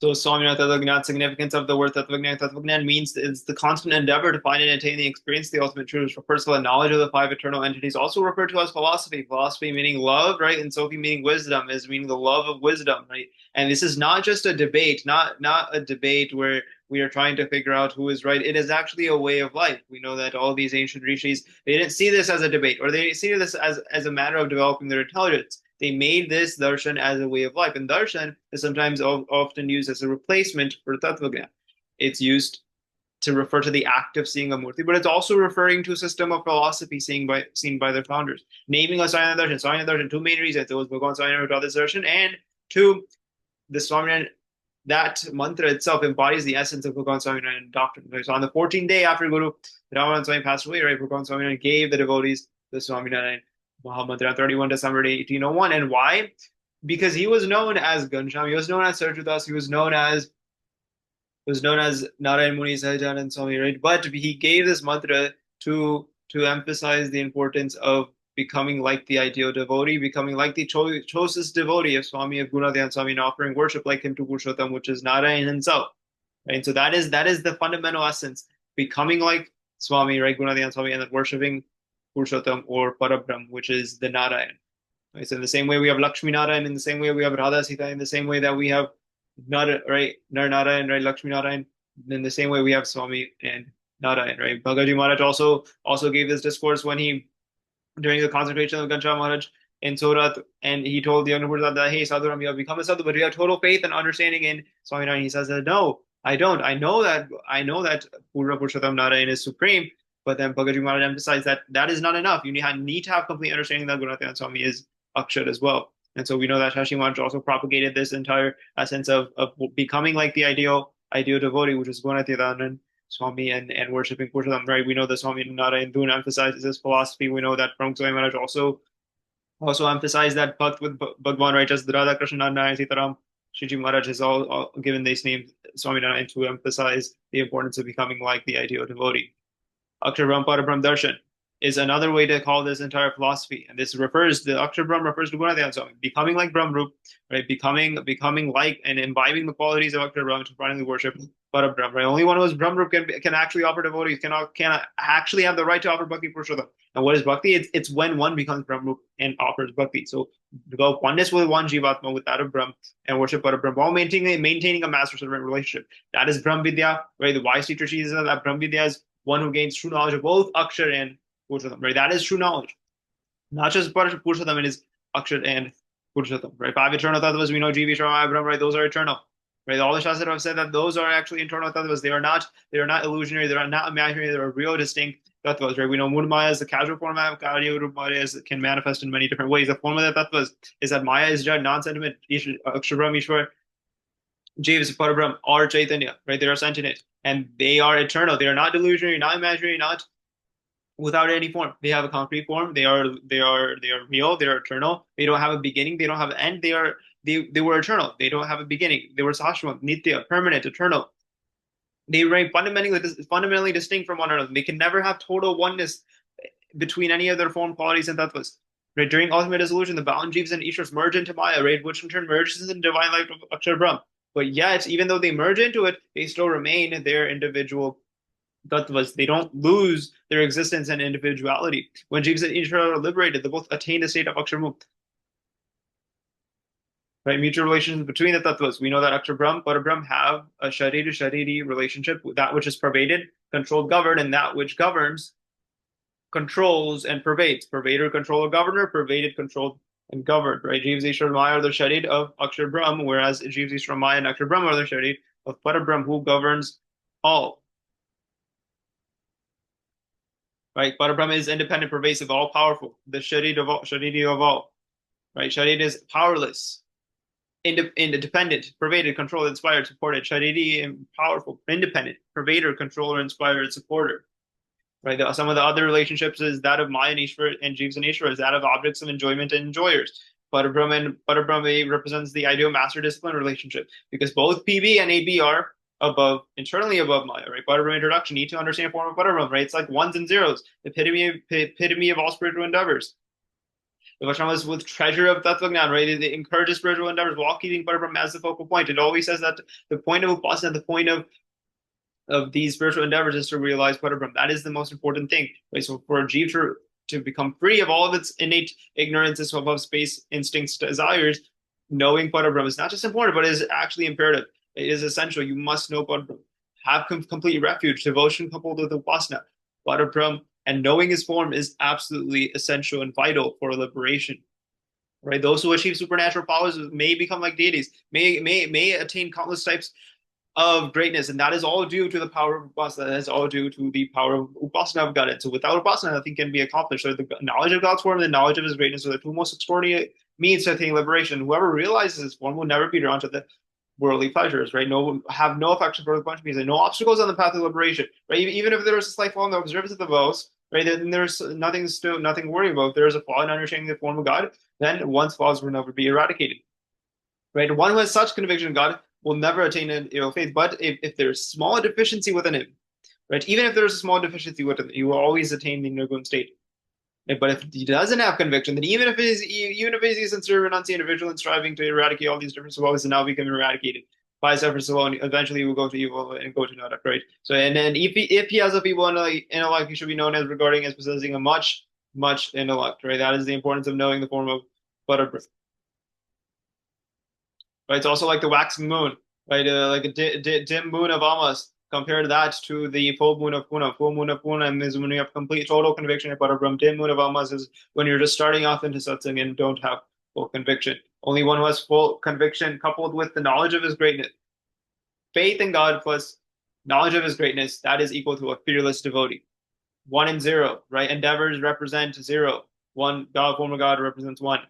So Swamina Tattva significance of the word Tattva Tattva means it's the constant endeavor to find and attain the experience, the ultimate truth, refers to the knowledge of the five eternal entities, also referred to as philosophy. Philosophy meaning love, right? And Sophie meaning wisdom is meaning the love of wisdom, right? And this is not just a debate, not a debate where we are trying to figure out who is right. It is actually a way of life. We know that all these ancient rishis, they didn't see this as a debate, or they didn't see this as a matter of developing their intelligence. They made this darshan as a way of life. And darshan is sometimes often used as a replacement for tattvagyan. It's used to refer to the act of seeing a murti, but it's also referring to a system of philosophy seen by their founders. Naming a Swaminarayan Darshan, Swaminarayan Darshan, two main reasons. It was Bhagavan Swaminarayan who taught this darshan, and two, the Swaminarayan, that mantra itself embodies the essence of Bhagavan Swaminarayan doctrine. Right? So on the 14th day after Guru Ramanand Swami passed away, right, Bhagavan Swaminarayan gave the devotees the Swaminarayan Muhammad on 31 December 1801. And why? Because he was known as Gansham, he was known as Sarjudas, he was known as Narayan Muni Sahajanand Swami, right? But he gave this mantra to emphasize the importance of becoming like the ideal devotee, becoming like the closest devotee of Swami of Gunadhyan Swami, and offering worship like him to Purushottam, which is Narayan himself. Right. So that is the fundamental essence, becoming like Swami, right, Gunadhyan Swami, and then worshiping Purushottam or Parabrahm, which is the Narayan. Right? So in the same way we have Lakshmi Narayan, in the same way we have Radha Sita, in the same way that we have Nara, right, Nar Narayan, right, Lakshmi Narayan, in the same way we have Swami and Narayan, right. Bhagaji Maharaj also gave this discourse when he during the consecration of Gancha Maharaj in Surat, and he told the Anupur that, hey, Sadhuram, you have become a sadhu, but you have total faith and understanding in Swami Narayan. He says that, no, I don't. I know that Purna Purushottam Narayan is supreme, but then Bhagaji Maharaj emphasized that that is not enough. You need to have complete understanding that Gunathan Swami is Akshat as well. And so we know that Shashi Maharaj also propagated this entire essence of becoming like the ideal devotee, which is Gunathan Swami and worshiping Purushottam, right? We know that Swami Narayan Dun emphasizes this philosophy. We know that Pramukh Swami Maharaj also emphasized that Bhakt with Bhagwan, right? Just Radha Krishna Narayan Sitaram. Shiji Maharaj has all given this name Swami Narayan to emphasize the importance of becoming like the ideal devotee. Aksharam Parabrahm Darshan is another way to call this entire philosophy. And this refers, the Aksharam refers to Gunadhyan Swami, becoming like Brahmrup, right? Becoming like and imbibing the qualities of Aksharam to finally worship Parabrahm, right? Only one who is Brahmrup can actually offer devotees, can actually have the right to offer Bhakti Purushottam. And what is Bhakti? It's when one becomes Brahmrup and offers Bhakti. So develop oneness with one Jivatma, with that of Brahm, and worship Parabrahm, while maintaining a master servant relationship. That is Brahm Vidya, right? The wise teacher says that Brahm Vidya is one who gains true knowledge of both Akshar and Purushottam, right? That is true knowledge. Not just Purushottam, it is Akshar and Purushottam, right? Five eternal tattvas, we know Jivi, Sharma, Brahma, right? Those are eternal. Right? All the Shastra have said that those are actually internal tattvas. They are not illusionary, they are not imaginary, they are real distinct tattvas, right? We know Mood Maya is the casual form of Karya, Rup Maya can manifest in many different ways. The form of the tattvas is that Maya is Jad, non-sentiment, Akshabram, Ishwar, Jeeves, Parabrahm, or Chaitanya, right? They are sentient and they are eternal. They are not delusionary, not imaginary, not without any form. They have a concrete form. They are real. They are eternal. They don't have a beginning. They don't have an end. They were eternal. They don't have a beginning. They were sashwat, nitya, permanent, eternal. They remain fundamentally distinct from one another. They can never have total oneness between any of their form, qualities, and tattvas. Right? During ultimate dissolution, the bound jeeves and ishvars merge into Maya, right? Which in turn merges into the divine light of Akshar Brahm. But yet, even though they merge into it, they still remain their individual tattvas. They don't lose their existence and individuality. When jeeves and ishvara are liberated, they both attain the state of Akshar Mukt. Right? Mutual relations between the tattvas. We know that Akshar Brahm, Parabrahm have a Shariri to Shariri relationship, that which is pervaded, controlled, governed, and that which governs, controls, and pervades. Pervader, controller, governor, pervaded, controlled, and governed. Right? Jeeves, Ishwar, Maya are the Sharid of Akshar Brahm, whereas Jeeves, Ishwar, Maya, and Akshar Brahm are the Sharid of Parabrahm, who governs all. Right? Parabrahma is independent, pervasive, all powerful, the Sharidi of all. Right? Sharid is powerless, independent, pervaded, controlled, inspired, supported. Sharidi, powerful, independent, pervader, controller, inspired, supporter. Right? Some of the other relationships is that of Maya and Ishvara and Jeeves and Ishvara is that of objects of enjoyment and enjoyers. Parabrahma represents the ideal master discipline relationship because both PB and AB are internally above Maya, right? Parabrahma introduction, need to understand form of Parabrahma, right? It's like ones and zeros, epitome of all spiritual endeavors. The Vajrayana was with treasure of Tattva-gnan, right? It encourages spiritual endeavors while keeping Parabrahma as the focal point. It always says that the point of Upasana, the point of these spiritual endeavors is to realize Parabrahma. That is the most important thing, right? So for a jeev to become free of all of its innate ignorances, of space, instincts, desires, knowing Parabrahma is not just important, but is actually imperative. It is essential. You must know Parabrahma. Have complete refuge, devotion coupled with upasana. Parabrahma and knowing his form is absolutely essential and vital for liberation. Right? Those who achieve supernatural powers may become like deities, may attain countless types of greatness, and that is all due to the power of upasana. That is all due to the power of upasana of God. And so without upasana, nothing can be accomplished. So the knowledge of God's form and the knowledge of his greatness are the two most extraordinary means to attain liberation. Whoever realizes his form will never be drawn to the worldly pleasures, right? No, have no affection for the quantum and no obstacles on the path of liberation, right? Even if there is a slight flaw in the observance of the vows, right? Then there's nothing to worry about. If there is a flaw in understanding the form of God, then one's flaws will never be eradicated, right? One who has such conviction of God will never attain faith. But if there's small deficiency within him, right? Even if there's a small deficiency within him, he will always attain the nirgun state. Right? But if he doesn't have conviction, then even if he's a sincere renunciant individual and striving to eradicate all these different swabs and now become eradicated by his efforts alone, eventually he will go to evil and go to Nadak, right? So and then if he has a feeble intellect, he should be known as regarding as possessing a much intellect, right? That is the importance of knowing the form of Buddha. Right? It's also like the waxing moon, right? Like a dim moon of Amas. Compare that to the full moon of Puna. Full moon of Puna is when you have complete total conviction. But a dim moon of Amas is when you're just starting off into satsang and don't have full conviction. Only one who has full conviction coupled with the knowledge of his greatness, faith in God plus knowledge of his greatness, that is equal to a fearless devotee. 1 and 0, right? Endeavors represent 0. One God, form of God represents 1.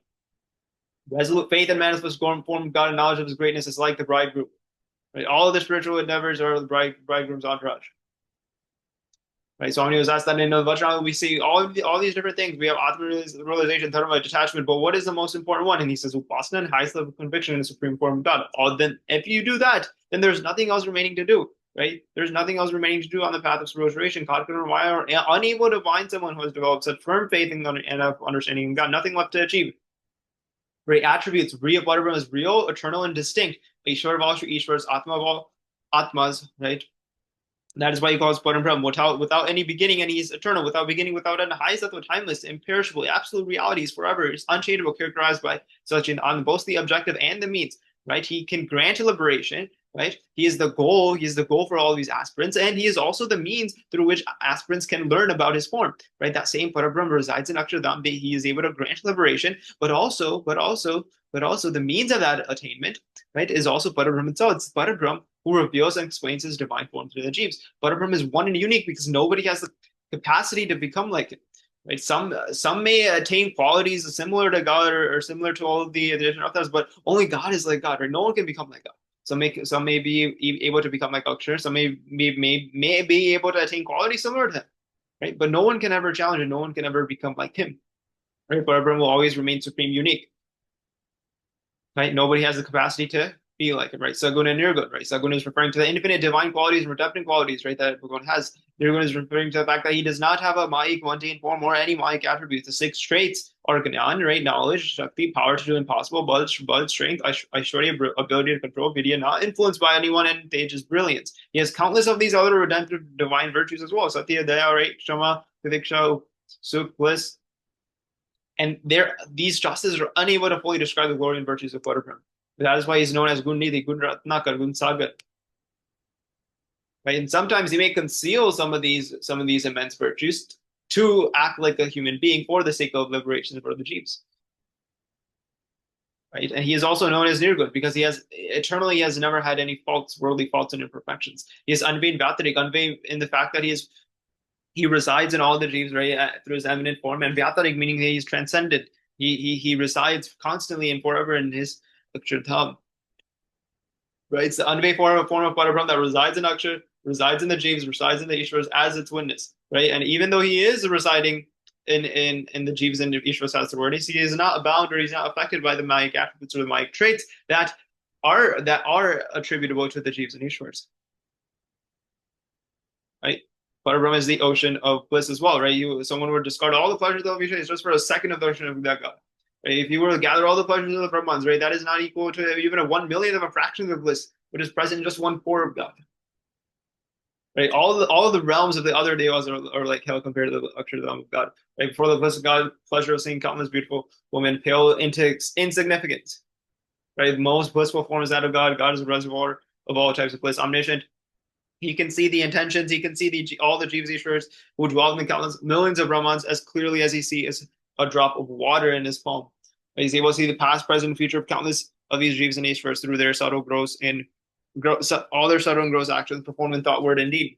Resolute faith and manifest form of God and knowledge of his greatness is like the bridegroom. Right? All of the spiritual endeavors are the bridegroom's entourage. Right? So when he was asked that in the Vajrayana, we see all these different things. We have Atma realization, dharma, detachment, but what is the most important one? And he says, Upasana and highest level of conviction in the supreme form of God. Then if you do that, then there's nothing else remaining to do. Right? There's nothing else remaining to do on the path of spiritual realization. God can are unable to find someone who has developed such firm faith and understanding in God, nothing left to achieve. Right? Attributes, Riya Parabrahma is real, eternal, and distinct. Ishwar of all Ishwars, Atma of all Atmas, right? That is why he calls Parabrahma without any beginning, and he's eternal, without beginning, without end, highest of timeless, imperishable, absolute reality is forever, is unchangeable, characterized by such on both the objective and the means, right? He can grant liberation, right? He is the goal for all these aspirants, and he is also the means through which aspirants can learn about his form, right? That same Parabrahma resides in Akshardham. He is able to grant liberation, but also the means of that attainment, right, is also Parabrahma itself. It's Parabrahma who reveals and explains his divine form to the jeeves. Parabrahma is one and unique because nobody has the capacity to become like him. Right? Some may attain qualities similar to God or similar to all of the different avatars, but only God is like God, right? No one can become like God. Some may be able to become like Akshar. Some may be able to attain qualities similar to him, right? But no one can ever challenge him. No one can ever become like him, right? Parabrahma will always remain supreme, unique, right? Nobody has the capacity to be like him, right? Saguna and Nirguna, right? Saguna is referring to the infinite divine qualities and redemptive qualities, right? That Bhagavan has. Nirguna is referring to the fact that he does not have a Mayik, mundane form, or any Mayik attributes. The 6 traits are Gnan, right? Knowledge, Shakti, power to do impossible, bud, strength, Aishwarya, ability to control, Vidya, not influenced by anyone, and Tejas, brilliance. He has countless of these other redemptive divine virtues as well. Satya, Daya, right? Shama, Vidiksha, Sukh, bliss. And these justices are unable to fully describe the glory and virtues of Parabrahma. That is why he's known as Gun Nidhi, Gun Ratnakar, Gun Sagar. Right? And sometimes he may conceal some of these immense virtues to act like a human being for the sake of liberation for the jeeves. Right? And he is also known as Nirgun because he has never had any faults, worldly faults and imperfections. He is unveiled Vyatarik, unveiled in the fact that he resides in all the jeeves, right, through his eminent form, and Vyatarik meaning that he's transcended. He resides constantly and forever in his Akshardham. Right? It's the unveiled form of Parabrahma that resides in Akshar, resides in the jeeves, resides in the Ishvars as its witness. Right? And even though he is residing in the jeeves and Ishvars as the witness, he is not bound or he's not affected by the Mayik attributes or the Mayik traits that are attributable to the jeeves and Ishvars. Right? Parabrahma is the ocean of bliss as well, right? Someone would discard all the pleasures of Vishnu just for a second of the ocean of that God. Right? If you were to gather all the pleasures of the Brahmans, right, that is not equal to even a 1 millionth of a fraction of bliss, which is present in just one pore of God. Right? All the realms of the other devas are like hell compared to the Akshardham of God. Right? Before the bliss of God, pleasure of seeing countless beautiful women pale into insignificance. Right? The most blissful form is that of God. God is a reservoir of all types of bliss, omniscient. He can see the intentions. He can see all the Jivas Ishwaras who dwell in the countless millions of Brahmans as clearly as he sees a drop of water in his palm. He's able to see the past, present, and future of countless of these Jivas and Ishwaras through their subtle, gross, and all their subtle and gross actions performed in thought, word, and deed.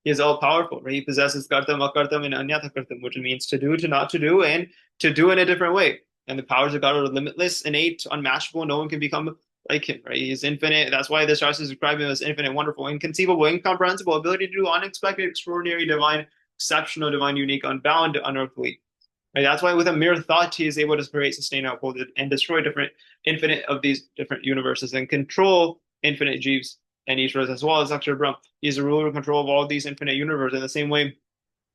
He is all powerful, right? He possesses kartam, akartam, and anyata kartam, which means to do, to not to do, and to do in a different way. And the powers of God are limitless, innate, unmatchable. No one can become like him, right? He is infinite. That's why the Shastras describe him as infinite, wonderful, inconceivable, incomprehensible, ability to do unexpected, extraordinary, divine, exceptional, divine, unique, unbound, unearthly. Right? That's why with a mere thought, he is able to create, sustain, uphold, and destroy different, infinite of these different universes and control infinite jeeves and Ishwaras as well as Akshar Brahm. He is the ruler and control of all these infinite universes. In the same way,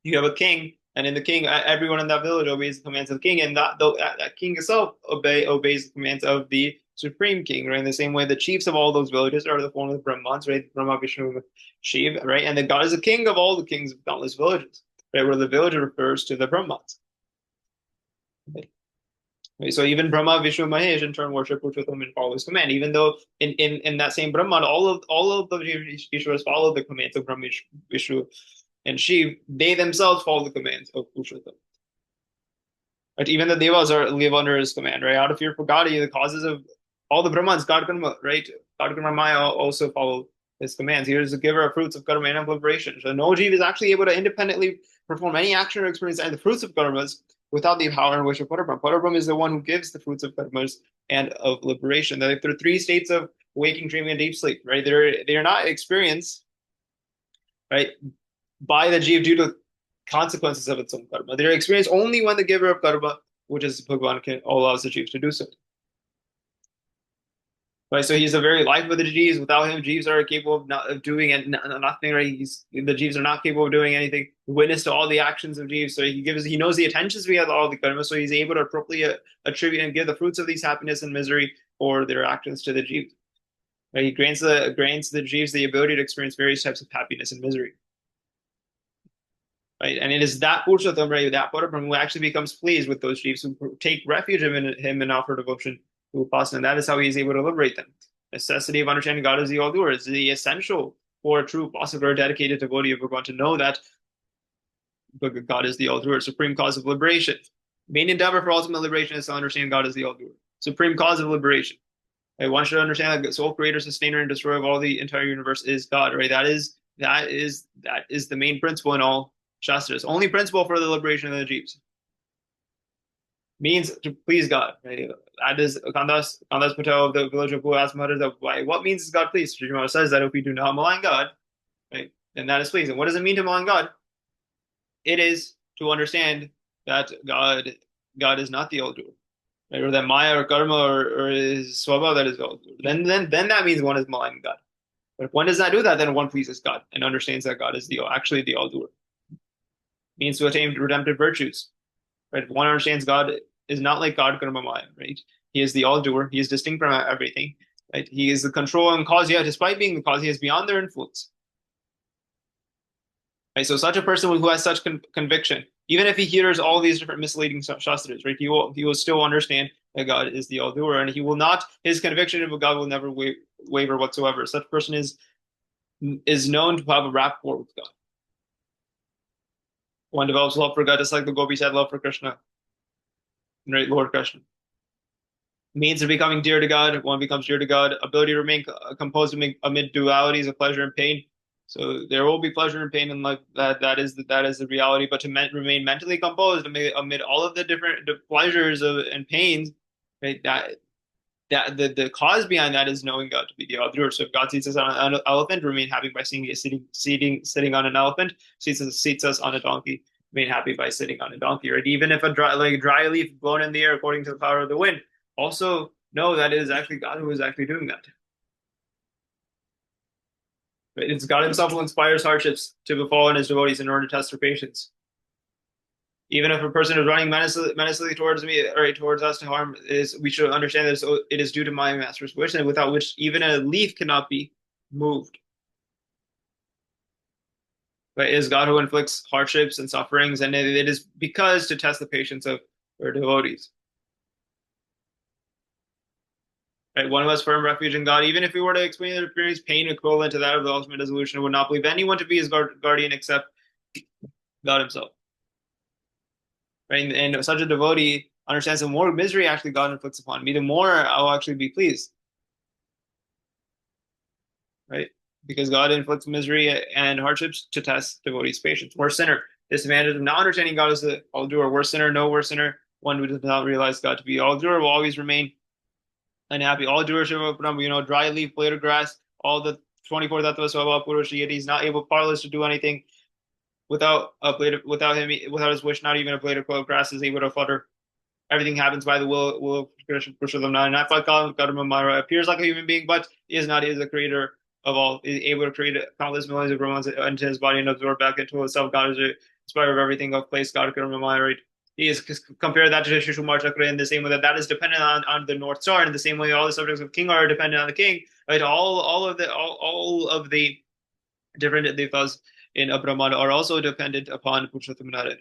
you have a king, and in the king, everyone in that village obeys the commands of the king, and that king itself obeys the commands of the supreme king, right? In the same way, the chiefs of all those villages are the form of the Brahmans, right? Brahma, Vishnu, Shiv, right? And the God is the king of all the kings of countless villages, right? Where the village refers to the Brahmans. Right? So even Brahma, Vishnu, Mahesh in turn worship Purushottam and follow his command. Even though in that same Brahman, all of the Ishwaras follow the commands of Brahma, Vishnu, and Shiv. They themselves follow the commands of Purushottam. Right? Even the Devas live under his command. Right? Out of fear for God, the causes of all the Brahmans, God Karma, right? God Karma Maya also follow his commands. He is the giver of fruits of karma and of liberation. So no Jeev is actually able to independently perform any action or experience and the fruits of karmas without the power and wish of Parabrahma. Parabrahma is the one who gives the fruits of karmas and of liberation. There are three states of waking, dreaming, and deep sleep, right? They are not experienced, right, by the Jeev due to consequences of its own karma. They're experienced only when the giver of karma, which is Bhagavan, can allows the Jeev to do so. Right, so he's the very life of the Jeeves. Without him, Jeeves are capable of doing nothing. Right, the Jeeves are not capable of doing anything. Witness to all the actions of Jeeves, so he knows the attentions we have all the karma, so he's able to appropriately attribute and give the fruits of these happiness and misery or their actions to the Jeeves. Right, he grants the Jeeves the ability to experience various types of happiness and misery. Right, and it is that Purushottam, right, that Parabrahma who actually becomes pleased with those Jeeves who take refuge in him and offer devotion to Upasana. And that is how he is able to liberate them. Necessity of understanding God as the all-doer is the essential for a true Upasaka or dedicated devotee of Bhagavan to know that God is the all-doer, supreme cause of liberation. Main endeavor for ultimate liberation is to understand God as the all-doer, supreme cause of liberation. Right? One should understand that sole creator, sustainer, and destroyer of all the entire universe is God. Right? That is the main principle in all Shastras. Only principle for the liberation of the Jeeves means to please God. Right? That is Kandas Patel of the village of Pua asked Maharaj that why what means is God pleased? Sri Maharaj says that if we do not malign God, right, then that is pleasing. What does it mean to malign God? It is to understand that God is not the all doer. Right? Or that Maya or karma or is swabha that is all doer. Then that means one is maligning God. But if one does not do that, then one pleases God and understands that God is actually the all doer. Means to attain redemptive virtues. Right? If one understands God is not like God karma Maya, right? He is the all-doer. He is distinct from everything. Right? He is the control and cause. Yeah, despite being the cause, he is beyond their influence. Right? So such a person who has such conviction, even if he hears all these different misleading shastras, right? He will still understand that God is the all-doer, and he will not. His conviction of God will never waver whatsoever. Such person is known to have a rapport with God. One develops love for God, just like the gopis had love for Krishna, right? Lord Krishna. Means of becoming dear to God, one becomes dear to God. Ability to remain composed amid dualities of pleasure and pain. So there will be pleasure and pain in life. That is the reality. But to remain mentally composed amid all of the different pleasures and pains, right? The cause behind that is knowing God to be the all-doer. So if God seats us on an elephant, remain happy by seeing it sitting on an elephant. Seats us on a donkey, remain happy by sitting on a donkey. Right? Even if a dry leaf blown in the air according to the power of the wind, also know that it is actually God who is actually doing that. It's God himself who inspires hardships to befall in his devotees in order to test their patience. Even if a person is running menacingly towards me or towards us to harm, is we should understand that it is due to my master's wish, and without which even a leaf cannot be moved. But it is God who inflicts hardships and sufferings, and it is because to test the patience of her devotees. Right? One who has firm refuge in God, even if we were to experience pain equivalent to that of the ultimate dissolution, would not believe anyone to be his guardian except God himself. Right? And such a devotee understands the more misery actually God inflicts upon me, the more I'll actually be pleased. Right? Because God inflicts misery and hardships to test devotees' patience. Worse sinner. Disadvantage of not understanding God as the all-doer. Worse sinner, no worse sinner. One who does not realize God to be all-doer will always remain unhappy. All doers dry leaf, blade of grass, all the 24 tattvas of Purush deities, not able, powerless to do anything without a blade of, without him, without his wish, not even a blade of grass is able to flutter. Everything happens by the will of Krishna. And I thought God appears like a human being, but he is not. He is the creator of all. He is able to create countless millions of Brahmans into his body and absorb back into himself. God is the inspirer of everything of place. God right? He is compare that to Shishumar Chakra in the same way that is dependent on the North Star, and in the same way all the subjects of king are dependent on the king. Right? All of the different devas in Brahmana are also dependent upon Purushottam Narayan.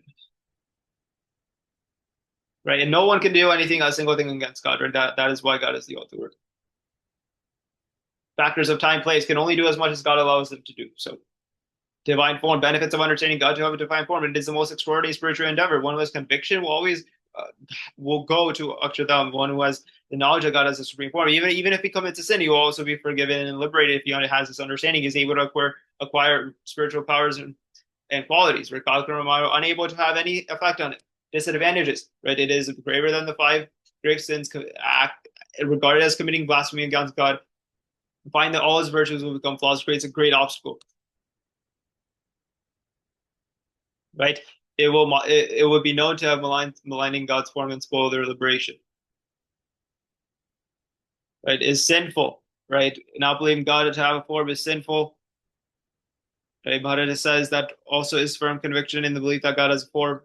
Right? And no one can do anything, a single thing against God. Right? That is why God is the all-doer. Factors of time, place can only do as much as God allows them to do. So, divine form, benefits of understanding God to have a divine form. It is the most extraordinary spiritual endeavor. One who has conviction will always will go to Akshardham. One who has the knowledge of God as a supreme form. Even if he commits a sin, he will also be forgiven and liberated if he has this understanding. He's able to acquire spiritual powers and qualities. Right? Unable to have any effect on it. Disadvantages. Right? It is graver than the five grave sins regarded as committing blasphemy against God. Find that all his virtues will become flaws creates a great obstacle. Right? It would be known to have maligning God's form and spoil their liberation. Right? Is sinful. Right? Not believing God to have a form is sinful. Right? Bharata says that also is firm conviction in the belief that God has a form.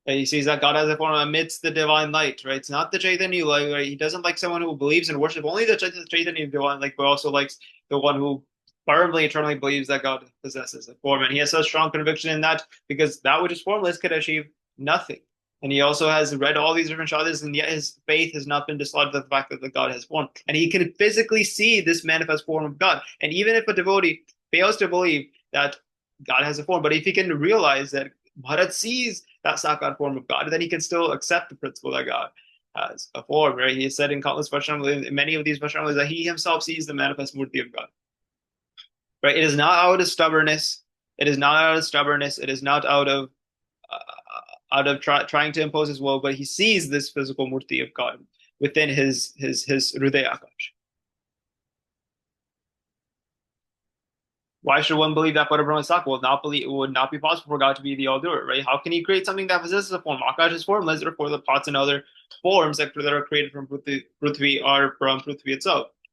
Right? He sees that God has a form amidst the divine light. Right? It's not the Chaitanya light. Right? He doesn't like someone who believes and worship only the Chaitanya divine light, but also likes the one who firmly, eternally believes that God possesses a form. And he has such strong conviction in that because that which is formless could achieve nothing. And he also has read all these different shadis, and yet his faith has not been dislodged by the fact that the God has form. And he can physically see this manifest form of God. And even if a devotee fails to believe that God has a form, but if he can realize that Bharat sees that Sakar form of God, then he can still accept the principle that God has a form, right? He said in countless Vaishnavas, in many of these Vaishnavas, that he himself sees the manifest murti of God. Right? It is not out of stubbornness. It is not out of stubbornness. It is not trying to impose his will, but he sees this physical murti of God within his Hridaya Akash. Why should one believe that Parabrahma is Sakya? It would not be possible for God to be the all-doer, right? How can he create something that possesses a form? Akash is formless, therefore the pots and other forms that are created from Prithvi are from Prithvi itself.